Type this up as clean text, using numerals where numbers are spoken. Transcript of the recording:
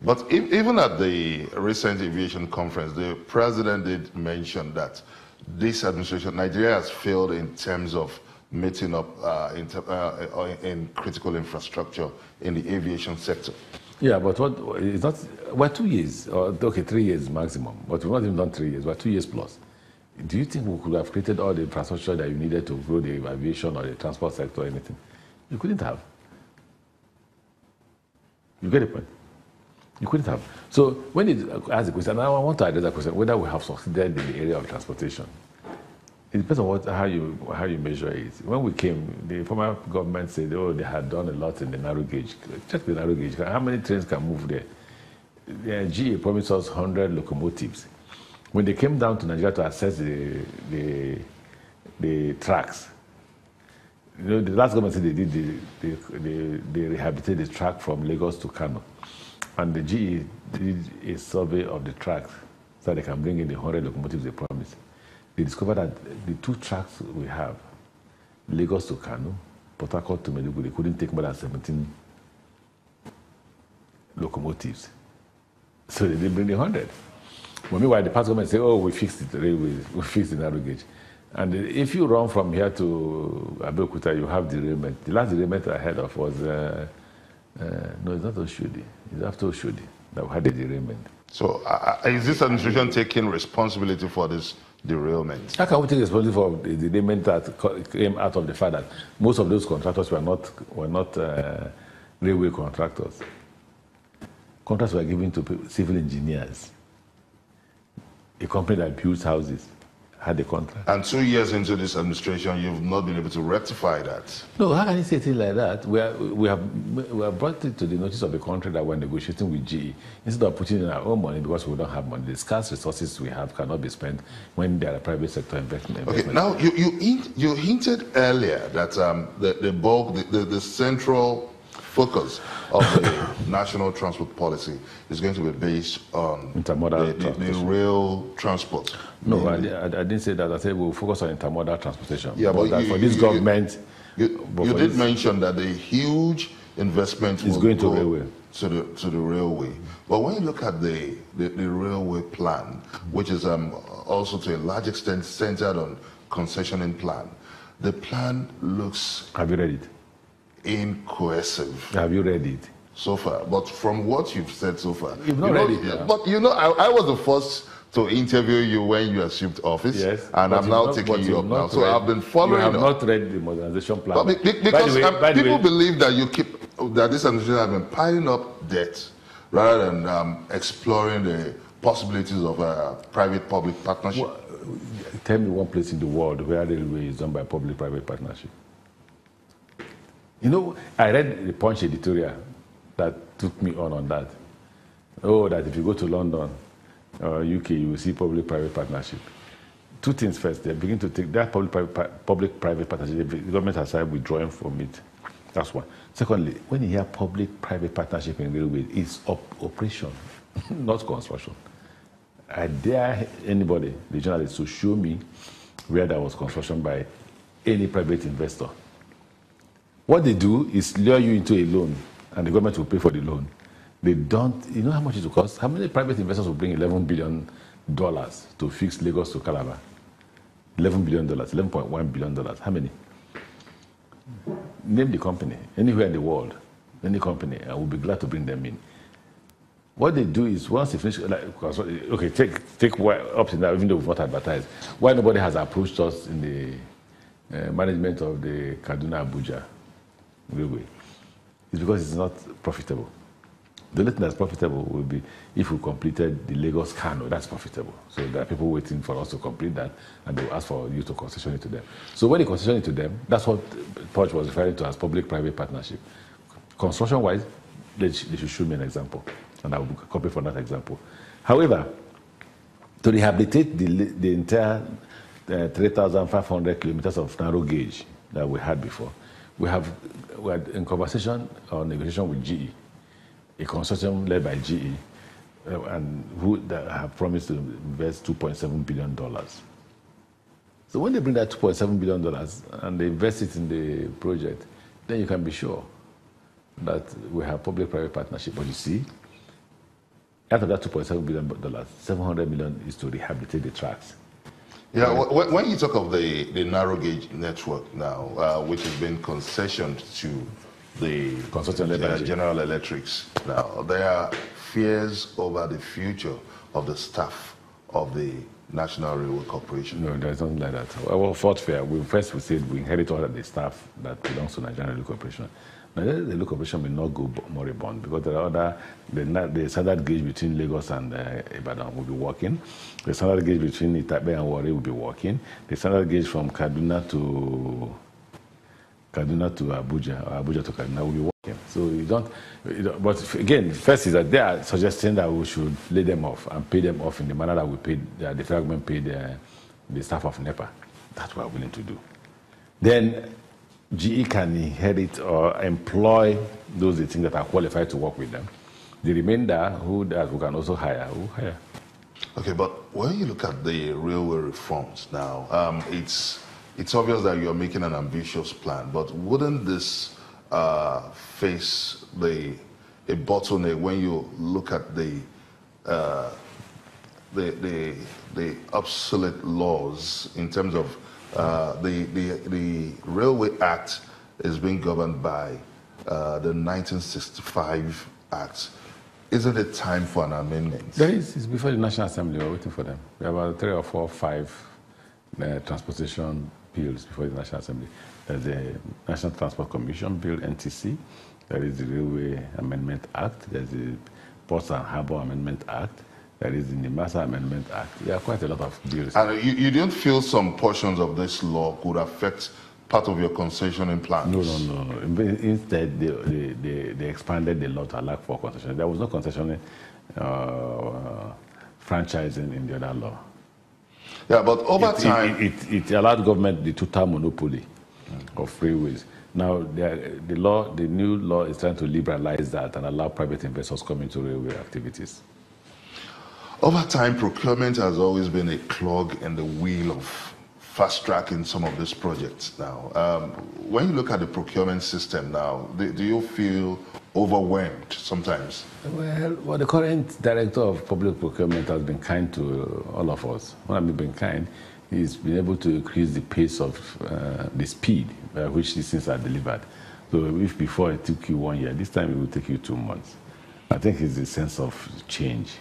But even at the recent aviation conference, the president did mention that this administration, Nigeria has failed in terms of meeting up in critical infrastructure in the aviation sector. Yeah, but what it's not. We're 2 years, or okay, 3 years maximum. But we've not even done 3 years. We're 2 years plus. Do you think we could have created all the infrastructure that you needed to grow the aviation or the transport sector or anything? You couldn't have. You get the point? You couldn't have. So when you ask the question, now I want to address that question, whether we have succeeded in the area of transportation. It depends on how you measure it. When we came, the former government said, oh, they had done a lot in the narrow gauge. Check the narrow gauge. How many trains can move there? The GA promised us 100 locomotives. When they came down to Nigeria to assess the tracks, you know, the last government said they rehabilitated the track from Lagos to Kano. And the GE did a survey of the tracks so they can bring in the 100 locomotives they promised. They discovered that the 2 tracks we have, Lagos to Kano, Port Harcourt to Maiduguri, they couldn't take more than 17 locomotives. So they didn't bring the 100. But meanwhile, the past government say, oh, we fixed the railways, we fixed the narrow gauge. And if you run from here to Abeokuta, you have derailment. The last derailment I heard of was, no, it's not Oshodi. It's after Oshodi that we had the derailment. So is this administration taking responsibility for this derailment? How can we take responsibility for the derailment that came out of the fact that most of those contractors were not railway contractors? Contracts were given to civil engineers. A company that builds houses had a contract. And 2 years into this administration, you've not been able to rectify that. No, how can you say things like that? We have brought it to the notice of the country that we're negotiating with GE. Instead of putting in our own money because we don't have money, the scarce resources we have cannot be spent when there are private sector investment. Okay, now you hinted earlier that the central focus of the national transport policy is going to be based on the rail transport. No, I didn't say that. I said we'll focus on intermodal transportation. Yeah, but for this government... You did mention that the huge investment is going to railway. To the railway. But when you look at the railway plan, which is also to a large extent centered on concessioning plan, the plan looks... Have you read it? Incohesive. Have you read it? So far. But from what you've said so far... You've not read it. Yeah. But you know, I was the first to interview you when you assumed office. Yes. And I'm now taking you up now. So I've been following up. You have not read the modernization plan. But because people believe that this administration has been piling up debt rather than exploring the possibilities of a private-public partnership. Well, tell me one place in the world where railway is done by public-private partnership. You know, I read the Punch editorial that took me on that. Oh, that if you go to London or UK, you will see public-private partnership. 2 things first, they begin to take that public-private partnership, the government has started withdrawing from it. That's one. Secondly, when you hear public-private partnership in railway, it's operation, not construction. I dare anybody, the journalist, to show me where there was construction by any private investor. What they do is lure you into a loan, and the government will pay for the loan. They don't, you know how much it will cost? How many private investors will bring $11 billion to fix Lagos to Calabar? $11 billion, $11.1 billion. How many? Name the company, anywhere in the world, any company, I will be glad to bring them in. What they do is once they finish, okay, take up to now, even though we've not advertised, why nobody has approached us in the management of the Kaduna Abuja railway? It's because it's not profitable. The only thing that's profitable will be if we completed the Lagos Kano. That's profitable. So there are people waiting for us to complete that, and they will ask for you to concession it to them. So when they concession it to them, that's what Punch was referring to as public-private partnership. Construction-wise, they should show me an example, and I will copy from that example. However, to rehabilitate the entire 3,500 kilometers of narrow gauge that we had before, we are in conversation or negotiation with GE, a consortium led by GE, and who have promised to invest $2.7 billion. So when they bring that $2.7 billion and they invest it in the project, then you can be sure that we have public-private partnership. But you see, Out of that $2.7 billion, $700 million is to rehabilitate the tracks. Yeah, when you talk of the narrow gauge network now, which has been concessioned to the General Electrics, now there are fears over the future of the staff of the National Railway Corporation. No, there's nothing like that. Well, fourth fear, we said we inherit all of the staff that belongs to Nigerian Railway Corporation. Now, the Railway Corporation may not go moribund because there are the standard gauge between Lagos and Ibadan will be working. The standard gauge between Itape and Warri will be working. The standard gauge from Kaduna to Abuja, or Abuja to Kaduna will be working. So you don't, but again, first is that they are suggesting that we should lay them off and pay them off in the manner that we paid, the federal government paid the staff of NEPA. That's what we're willing to do. Then GE can inherit or employ those they think that are qualified to work with them. The remainder, who can also hire, who hire. Okay, but when you look at the railway reforms now, it's obvious that you're making an ambitious plan, but wouldn't this face a bottleneck when you look at the obsolete laws in terms of the Railway Act is being governed by the 1965 Act. Isn't it time for an amendment? There is. It's before the National Assembly. We're waiting for them. We have about 3 or 4 or 5 transportation bills before the National Assembly. There's the National Transport Commission Bill, NTC. There is the Railway Amendment Act. There's the Ports and Harbour Amendment Act. There is the NIMASA Amendment Act. There are quite a lot of bills. And you don't feel some portions of this law could affect part of your concessioning plans? No. Instead, they expanded the law to allow for concession. There was no concession franchising in the other law. Yeah, but over time... It allowed government the total monopoly of freeways. Now, the new law is trying to liberalize that and allow private investors come into railway activities. Over time, procurement has always been a clog in the wheel of fast-tracking some of these projects now. When you look at the procurement system now, do you feel overwhelmed sometimes? Well, the current director of public procurement has been kind to all of us. When I mean been kind, he's been able to increase the pace of the speed by which these things are delivered. So if before it took you 1 year, this time it will take you 2 months. I think it's a sense of change.